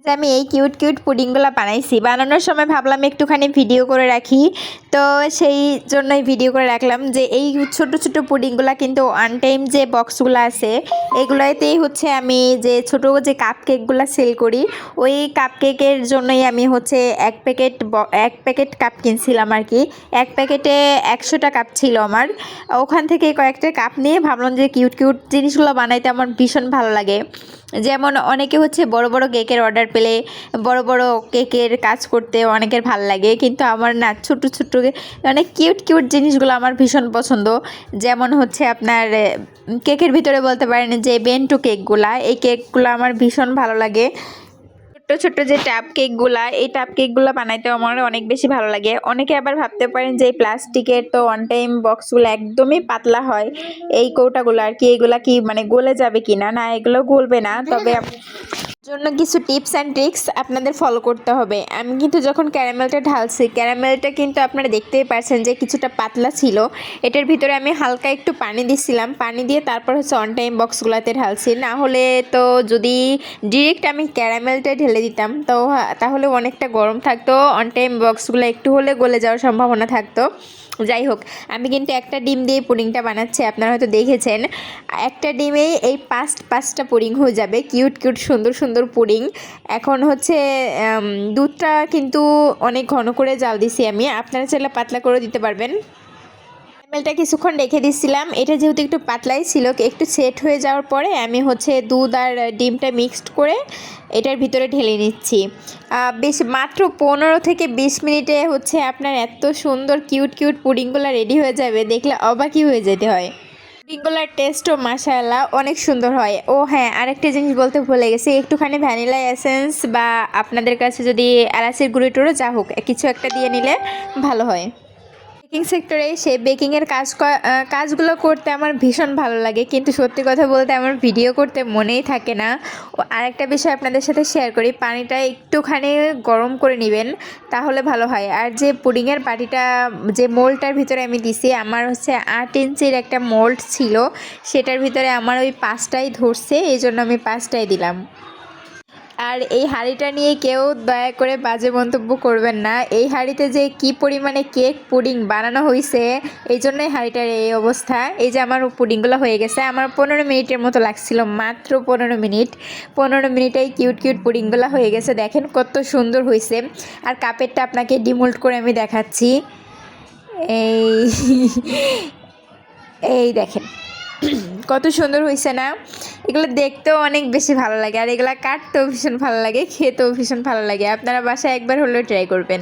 যে আমি এই কিউট কিউট পুডিংগুলো বানাইছি, বানানোর সময় ভাবলাম একটুখানি ভিডিও করে রাখি। তো সেই জন্যই ভিডিও করে রাখলাম যে এই ছোট ছোট পুডিংগুলো কিন্তু ওয়ান টাইম যে বক্সগুলো আছে এগুলোতেই হচ্ছে আমি যে ছোট যে কাপ কেকগুলো সেল করি, ওই কাপ কেকের জন্যই আমি হচ্ছে এক প্যাকেট কাপ কিনছিলাম আর কি। এক প্যাকেটে 100টা কাপ ছিল আমার। ওখান থেকে কয়েকটা কাপ নিয়ে ভাবলাম যে কিউট কিউট জিনিসগুলো বানাইতে আমার ভীষণ ভালো লাগে। যেমন অনেকে হচ্ছে বড় বড় কেকের অর্ডার পেলে বড় বড় কেকের কাজ করতে অনেকের ভাল লাগে, কিন্তু আমার না ছোট ছোট অনেক কিউট কিউট জিনিসগুলো আমার ভীষণ পছন্দ। যেমন হচ্ছে আপনার কেকের ভিতরে বলতে পারেন যে বেন্টো কেকগুলা, এই কেকগুলো আমার ভীষণ ভালো লাগে। ছোট্ট ছোট্ট যে টাপ কেকগুলা, এই টাপ কেকগুলো বানাইতেও আমার অনেক বেশি ভালো লাগে। অনেকে আবার ভাবতে পারেন যে এই প্লাস্টিকের তো ওয়ান টাইম বক্সগুলো একদমই পাতলা হয়, এই কৌটাগুলো আর কি, এগুলা কি মানে গলে যাবে কিনা, না এগুলো গলবে না, তবে জন্য কিছু টিপস অ্যান্ড ট্রিক্স আপনাদের ফলো করতে হবে। আমি কিন্তু যখন ক্যারামেলটা ঢালছি, ক্যারামেলটা কিন্তু আপনারা দেখতেই পারছেন যে কিছুটা পাতলা ছিল। এটার ভিতরে আমি হালকা একটু পানি দিছিলাম, পানি দিয়ে তারপর হচ্ছে অন টাইম বক্সগুলোতে ঢালছি। না হলে তো যদি ডিরেক্ট আমি ক্যারামেলটা ঢেলে দিতাম তো তাহলে অনেকটা গরম থাকতো, অন টাইম বক্সগুলো একটু হলে গলে যাওয়ার সম্ভাবনা থাকতো। যাই হোক, আমি কিন্তু একটা ডিম দিয়ে পুডিংটা বানাচ্ছি, আপনারা হয়তো দেখেছেন। একটা ডিমেই এই পাঁচটা পুডিং হয়ে যাবে, কিউট কিউট সুন্দর সুন্দর পুডিং। এখন হচ্ছে দুধটা কিন্তু অনেক ঘন করে জাল দিছি আমি, আপনারা চাইলে পাতলা করে দিতে পারবেন। ক্যারামেলটা কিছুক্ষণ রেখে দিচ্ছিলাম, এটা যেহেতু একটু পাতলাই ছিল, একটু সেট হয়ে যাওয়ার পরে আমি হচ্ছে দুধ আর ডিমটা মিক্সড করে এটার ভিতরে ঢেলে নিচ্ছি। বেশ মাত্র 15 থেকে 20 মিনিটে হচ্ছে আপনার এত সুন্দর কিউট কিউট পুডিংগুলো রেডি হয়ে যাবে, দেখলে অবাকই হয়ে যেতে হয়। পুডিংগুলোর টেস্টও মাশাআল্লাহ অনেক সুন্দর হয়। ও হ্যাঁ, আরেকটা জিনিস বলতে ভুলে গেছি, একটুখানি ভ্যানিলা এসেন্স বা আপনাদের কাছে যদি এলাচের গুঁড়ো টুড়ো যা হোক কিছু একটা দিয়ে নিলে ভালো হয়। বেকিং সেক্টরে সে বেকিংয়ের কাজগুলো করতে আমার ভীষণ ভালো লাগে, কিন্তু সত্যি কথা বলতে আমার ভিডিও করতে মনেই থাকে না। ও আরেকটা বিষয় আপনাদের সাথে শেয়ার করি, পানিটা একটুখানি গরম করে নেবেন, তাহলে ভালো হয়। আর যে পুডিংয়ের বাটিটা যে মোল্ডটার ভিতরে আমি দিছি, আমার হচ্ছে 8 ইঞ্চির একটা মোল্ড ছিল, সেটার ভিতরে আমার ওই 5টাই ধরছে, এই জন্য আমি 5টাই দিলাম। আর এই হাঁড়িটা নিয়ে কেউ দয়া করে বাজে মন্তব্য করবেন না, এই হাঁড়িতে যে কি পরিমাণে কেক পুডিং বানানো হয়েছে, এই জন্যই হাঁড়িটার এই অবস্থা। এই যে আমার পুডিংগুলো হয়ে গেছে, আমার 15 মিনিটের মতো লাগছিল, মাত্র 15 মিনিট। 15 মিনিটেই কিউট কিউট পুডিংগুলো হয়ে গেছে, দেখেন কত সুন্দর হয়েছে। আর কাপেরটা আপনাকে ডিমোল্ড করে আমি দেখাচ্ছি, এই এই দেখেন কত সুন্দর হয়েছে না। এগুলো দেখতেও অনেক বেশি ভালো লাগে, আর এগুলো কাটতেও ভীষণ ভালো লাগে, খেতেও ভীষণ ভালো লাগে। আপনারা বাসায় একবার হলেও ট্রাই করবেন।